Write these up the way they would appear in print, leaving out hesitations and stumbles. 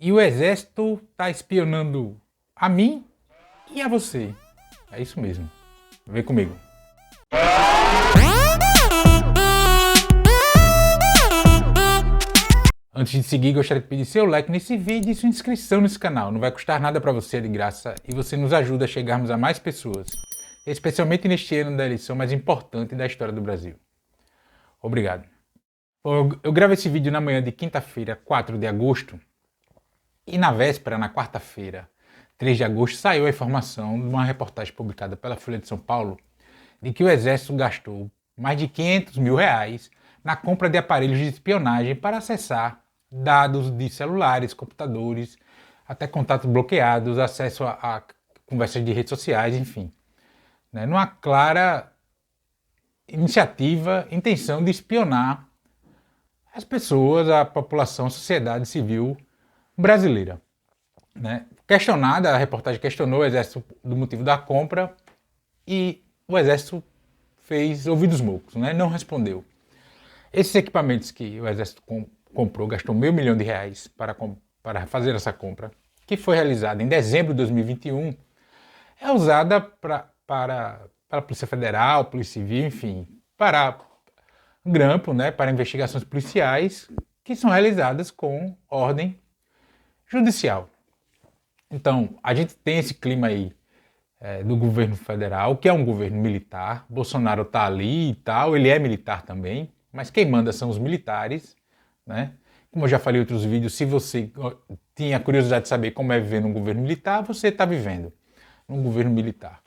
E o exército está espionando a mim e a você. É isso mesmo. Vem comigo. Antes de seguir, gostaria de pedir seu like nesse vídeo e sua inscrição nesse canal. Não vai custar nada para você, é de graça, e você nos ajuda a chegarmos a mais pessoas, especialmente neste ano da eleição mais importante da história do Brasil. Obrigado. Eu gravo esse vídeo na manhã de quinta-feira, 4 de agosto, e na véspera, na quarta-feira, 3 de agosto, saiu a informação de uma reportagem publicada pela Folha de São Paulo de que o Exército gastou mais de R$500 mil na compra de aparelhos de espionagem para acessar dados de celulares, computadores, até contatos bloqueados, acesso a conversas de redes sociais, enfim. Numa clara iniciativa, intenção de espionar as pessoas, a população, a sociedade civil brasileira. Questionada, a reportagem questionou o Exército do motivo da compra e o Exército fez ouvidos moucos, não respondeu. Esses equipamentos que o Exército comprou, gastou R$500 milhões para fazer essa compra, que foi realizada em dezembro de 2021, é usada para a Polícia Federal, Polícia Civil, enfim, para grampo, para investigações policiais que são realizadas com ordem judicial. Então, a gente tem esse clima aí do governo federal, que é um governo militar. Bolsonaro está ali e tal, ele é militar também, mas quem manda são os militares, Como eu já falei em outros vídeos, se você tinha curiosidade de saber como é viver num governo militar, você está vivendo num governo militar,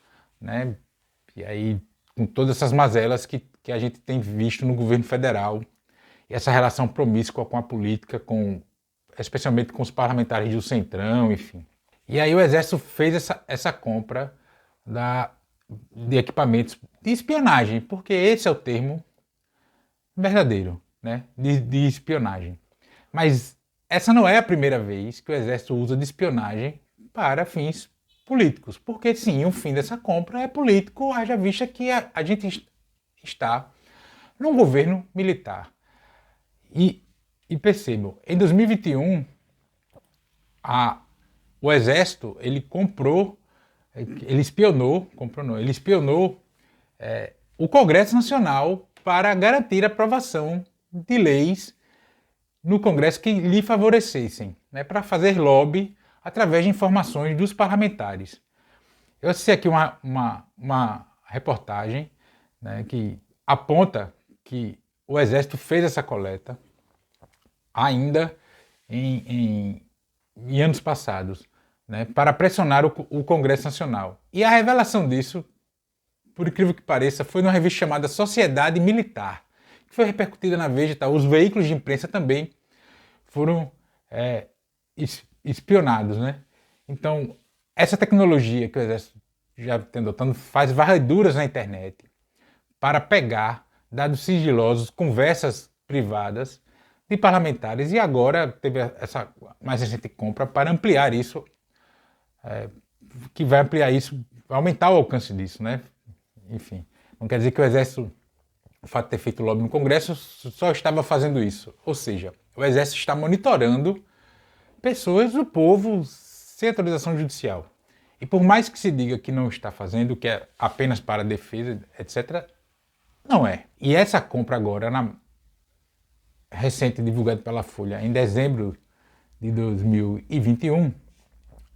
E aí, com todas essas mazelas que a gente tem visto no governo federal, e essa relação promíscua com a política, especialmente com os parlamentares do Centrão, enfim. E aí o Exército fez essa compra de equipamentos de espionagem, porque esse é o termo verdadeiro, de espionagem. Mas essa não é a primeira vez que o Exército usa de espionagem para fins políticos, porque sim, o fim dessa compra é político, haja vista que a gente está num governo militar. E percebam, em 2021, o Exército, ele espionou o Congresso Nacional para garantir a aprovação de leis no Congresso que lhe favorecessem, para fazer lobby através de informações dos parlamentares. Eu assisti aqui uma reportagem que aponta que o Exército fez essa coleta ainda em anos passados, para pressionar o Congresso Nacional. E a revelação disso, por incrível que pareça, foi numa revista chamada Sociedade Militar, que foi repercutida na Veja. Os veículos de imprensa também foram espionados. Então, essa tecnologia que o Exército já tem adotando faz varreduras na internet para pegar dados sigilosos, conversas privadas de parlamentares, e agora teve essa mais recente compra para ampliar isso, que vai ampliar isso, vai aumentar o alcance disso, Enfim, não quer dizer que o Exército, o fato de ter feito lobby no Congresso, só estava fazendo isso. Ou seja, o Exército está monitorando pessoas do povo sem autorização judicial. E por mais que se diga que não está fazendo, que é apenas para defesa, etc., não é. E essa compra agora, recente, divulgada pela Folha, em dezembro de 2021,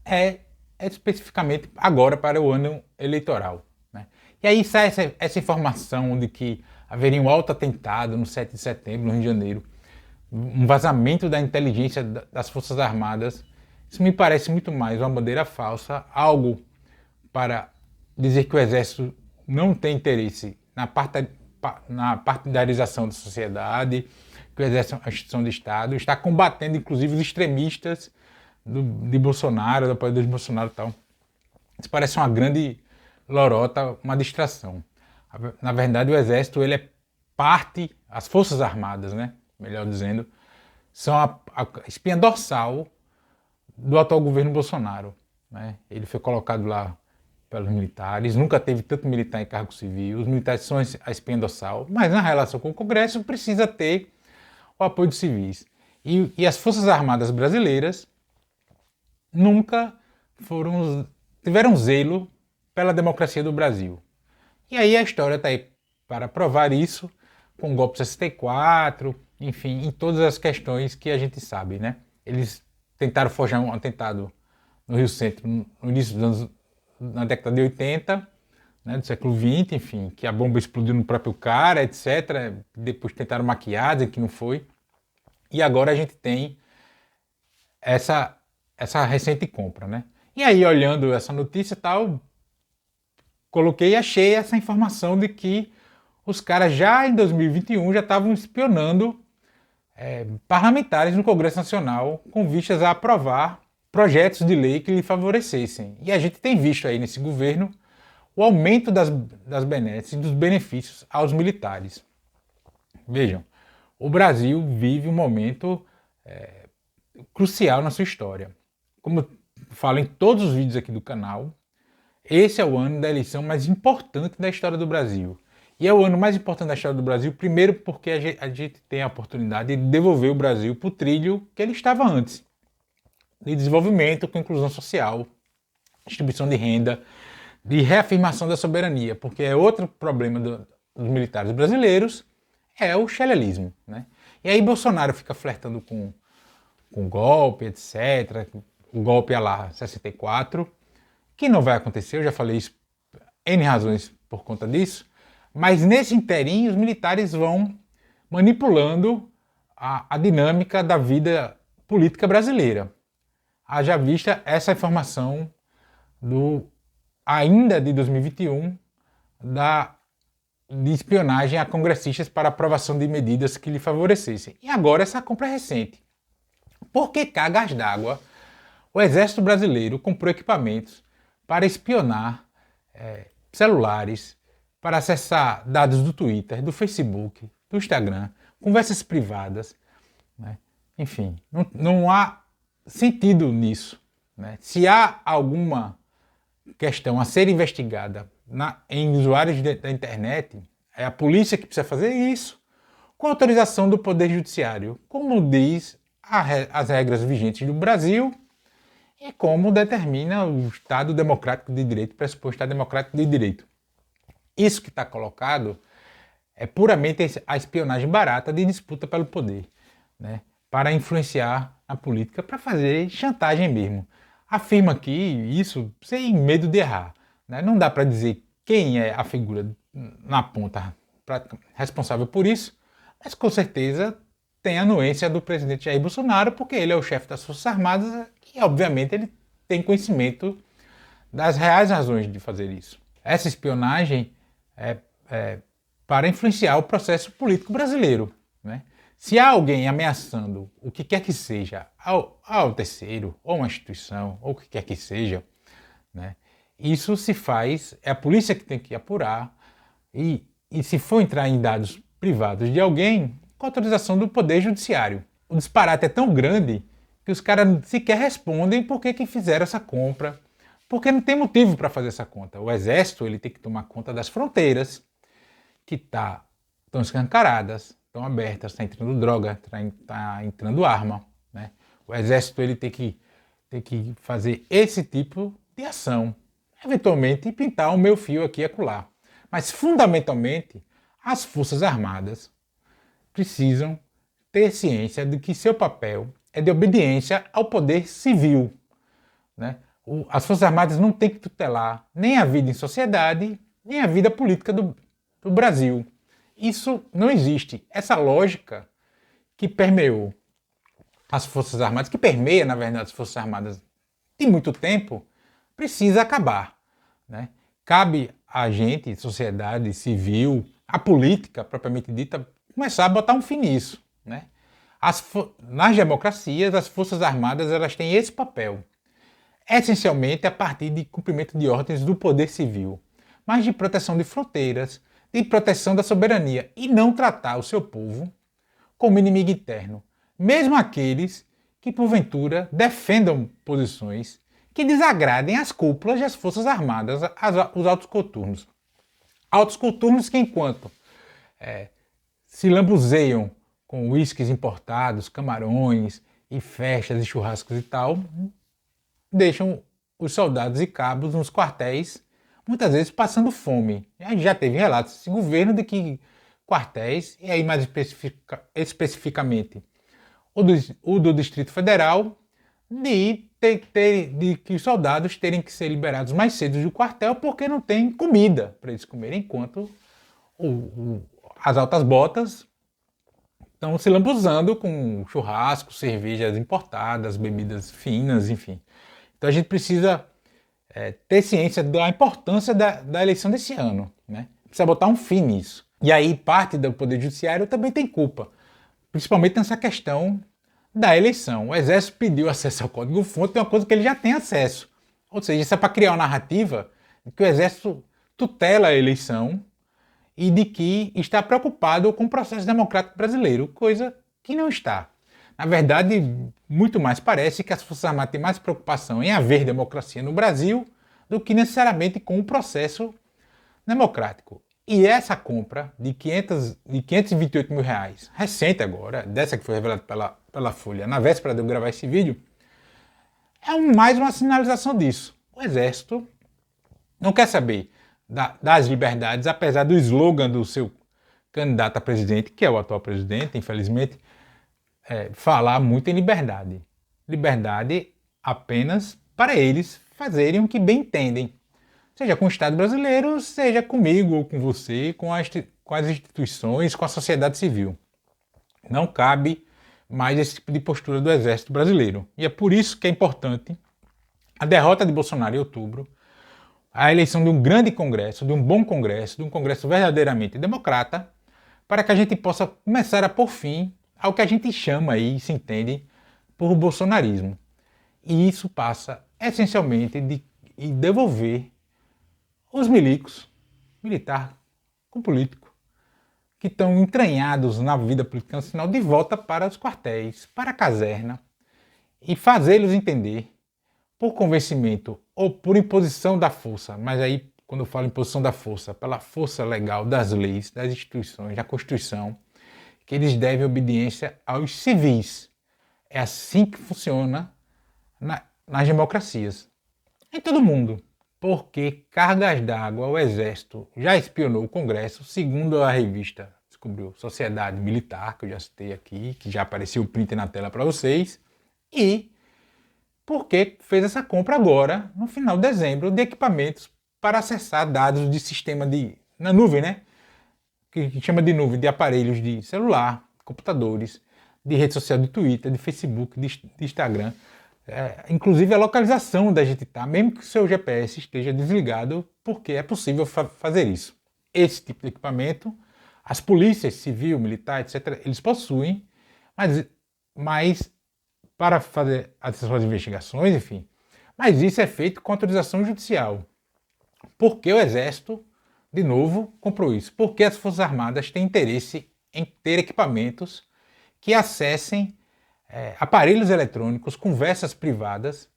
é especificamente agora para o ano eleitoral. E aí sai essa informação de que haveria um autoatentado no 7 de setembro, no Rio de Janeiro, um vazamento da inteligência das Forças Armadas. Isso me parece muito mais uma bandeira falsa, algo para dizer que o Exército não tem interesse na partidarização da sociedade, que o Exército é uma instituição de Estado, está combatendo inclusive os extremistas de Bolsonaro, do apoiador de Bolsonaro e tal. Isso parece uma grande lorota, uma distração. Na verdade, o Exército, ele é parte, as Forças Armadas, melhor dizendo, são a espinha dorsal do atual governo Bolsonaro. Ele foi colocado lá pelos militares, nunca teve tanto militar em cargo civil, os militares são a espinha dorsal, mas na relação com o Congresso precisa ter o apoio dos civis. E as Forças Armadas brasileiras nunca tiveram zelo pela democracia do Brasil. E aí a história está aí para provar isso, com o golpe de 64, enfim, em todas as questões que a gente sabe, né? Eles tentaram forjar um atentado no Rio Centro no início dos anos, na década de 80, né, do século XX, enfim, que a bomba explodiu no próprio cara, etc. Depois tentaram maquiar, dizer que não foi. E agora a gente tem essa recente compra, né? E aí, olhando essa notícia e tal, coloquei e achei essa informação de que os caras já em 2021 já estavam espionando parlamentares no Congresso Nacional com vistas a aprovar projetos de lei que lhe favorecessem. E a gente tem visto aí nesse governo o aumento das benesses e dos benefícios aos militares. Vejam, o Brasil vive um momento crucial na sua história. Como eu falo em todos os vídeos aqui do canal, esse é o ano da eleição mais importante da história do Brasil. E é o ano mais importante da história do Brasil, primeiro porque a gente tem a oportunidade de devolver o Brasil para o trilho que ele estava antes. De desenvolvimento com inclusão social, distribuição de renda, de reafirmação da soberania, porque é outro problema dos militares brasileiros, é o xelelismo, né? E aí Bolsonaro fica flertando com golpe, etc., o golpe à lá 64, que não vai acontecer, eu já falei isso, N razões por conta disso, mas nesse inteirinho os militares vão manipulando a dinâmica da vida política brasileira. Haja vista essa informação ainda de 2021 de espionagem a congressistas para aprovação de medidas que lhe favorecessem. E agora essa compra é recente. Por que cargas d'água o Exército Brasileiro comprou equipamentos para espionar celulares, para acessar dados do Twitter, do Facebook, do Instagram, conversas privadas, né? Enfim, não há sentido nisso, né? Se há alguma questão a ser investigada em usuários da internet, é a polícia que precisa fazer isso, com autorização do Poder Judiciário, como diz as regras vigentes do Brasil e como determina o Estado Democrático de Direito, pressuposto Estado Democrático de Direito. Isso que está colocado é puramente a espionagem barata de disputa pelo poder, né? Para influenciar a política, para fazer chantagem mesmo. Afirma aqui isso sem medo de errar, né? Não dá para dizer quem é a figura na ponta responsável por isso, mas com certeza tem a anuência do presidente Jair Bolsonaro, porque ele é o chefe das Forças Armadas e, obviamente, ele tem conhecimento das reais razões de fazer isso. Essa espionagem é para influenciar o processo político brasileiro, né? Se há alguém ameaçando o que quer que seja ao terceiro, ou uma instituição, ou o que quer que seja, né, isso se faz, é a polícia que tem que apurar, e se for entrar em dados privados de alguém, com autorização do Poder Judiciário. O disparate é tão grande que os caras sequer respondem por que fizeram essa compra, porque não tem motivo para fazer essa conta. O Exército ele tem que tomar conta das fronteiras, que estão escancaradas, estão abertas, está entrando droga, está entrando arma, né? O Exército ele tem que fazer esse tipo de ação, eventualmente pintar o meu fio aqui e acolá. Mas fundamentalmente as Forças Armadas precisam ter ciência de que seu papel é de obediência ao poder civil, né? As Forças Armadas não têm que tutelar nem a vida em sociedade, nem a vida política do Brasil. Isso não existe. Essa lógica que permeou as Forças Armadas, que permeia, na verdade, as Forças Armadas de muito tempo, precisa acabar, né? Cabe a gente, sociedade civil, a política propriamente dita, começar a botar um fim nisso, né? Nas democracias, as Forças Armadas elas têm esse papel, essencialmente a partir de cumprimento de ordens do poder civil, mas de proteção de fronteiras, de proteção da soberania, e não tratar o seu povo como inimigo interno, mesmo aqueles que, porventura, defendam posições que desagradem as cúpulas das Forças Armadas, os altos coturnos. Altos coturnos que, enquanto se lambuzeiam com uísques importados, camarões e festas e churrascos e tal, deixam os soldados e cabos nos quartéis, muitas vezes passando fome. Já teve relatos desse governo de que quartéis, e aí mais especificamente o do Distrito Federal, de que os soldados terem que ser liberados mais cedo do quartel porque não tem comida para eles comerem, enquanto as altas botas estão se lambuzando com churrasco, cervejas importadas, bebidas finas, enfim. Então a gente precisa ter ciência da importância da eleição desse ano, né? Precisa botar um fim nisso. E aí parte do Poder Judiciário também tem culpa, principalmente nessa questão da eleição. O Exército pediu acesso ao código-fonte, é uma coisa que ele já tem acesso. Ou seja, isso é para criar uma narrativa de que o Exército tutela a eleição e de que está preocupado com o processo democrático brasileiro, coisa que não está. Na verdade, muito mais parece que as Forças Armadas têm mais preocupação em haver democracia no Brasil do que necessariamente com o processo democrático. E essa compra de 528 mil reais, recente agora, dessa que foi revelada pela Folha, na véspera de eu gravar esse vídeo, é mais uma sinalização disso. O Exército não quer saber das liberdades, apesar do slogan do seu candidato a presidente, que é o atual presidente, infelizmente, falar muito em liberdade. Liberdade apenas para eles fazerem o que bem entendem. Seja com o Estado brasileiro, seja comigo ou com você, com as instituições, com a sociedade civil. Não cabe mais esse tipo de postura do Exército brasileiro. E é por isso que é importante a derrota de Bolsonaro em outubro, a eleição de um grande congresso, de um bom congresso, de um congresso verdadeiramente democrata, para que a gente possa começar a pôr fim ao que a gente chama aí, se entende, por bolsonarismo. E isso passa essencialmente de devolver os milicos, militar com político, que estão entranhados na vida política nacional, de volta para os quartéis, para a caserna, e fazê-los entender, por convencimento ou por imposição da força, mas aí, quando eu falo imposição da força, pela força legal das leis, das instituições, da Constituição, que eles devem obediência aos civis. É assim que funciona nas democracias. Em todo mundo. Porque cargas d'água, o Exército já espionou o Congresso, segundo a revista descobriu Sociedade Militar, que eu já citei aqui, que já apareceu o print na tela para vocês, e porque fez essa compra agora, no final de dezembro, de equipamentos para acessar dados de sistema na nuvem, né? Que chama de nuvem, de aparelhos de celular, computadores, de rede social, de Twitter, de Facebook, de Instagram, inclusive a localização da gente tá, mesmo que o seu GPS esteja desligado, porque é possível fazer isso. Esse tipo de equipamento, as polícias civil, militar, etc., eles possuem, mas para fazer as suas investigações, enfim, mas isso é feito com autorização judicial. Porque o Exército, de novo, comprou isso? Porque as Forças Armadas têm interesse em ter equipamentos que acessem aparelhos eletrônicos, conversas privadas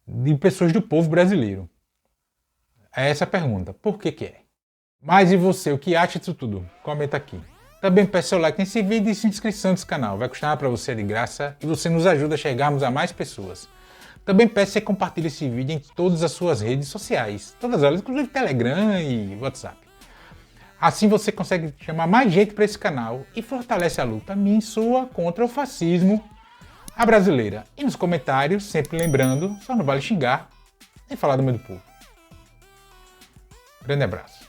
de pessoas do povo brasileiro. É essa a pergunta. Por que é? Mas e você, o que acha disso tudo? Comenta aqui. Também peça seu like nesse vídeo e se inscrição nesse canal. Vai custar para você de graça e você nos ajuda a chegarmos a mais pessoas. Também peço que você compartilhe esse vídeo em todas as suas redes sociais. Todas elas, inclusive Telegram e WhatsApp. Assim você consegue chamar mais gente para esse canal e fortalece a luta minha e sua contra o fascismo a brasileira. E nos comentários, sempre lembrando, só não vale xingar nem falar do meio do povo. Grande abraço.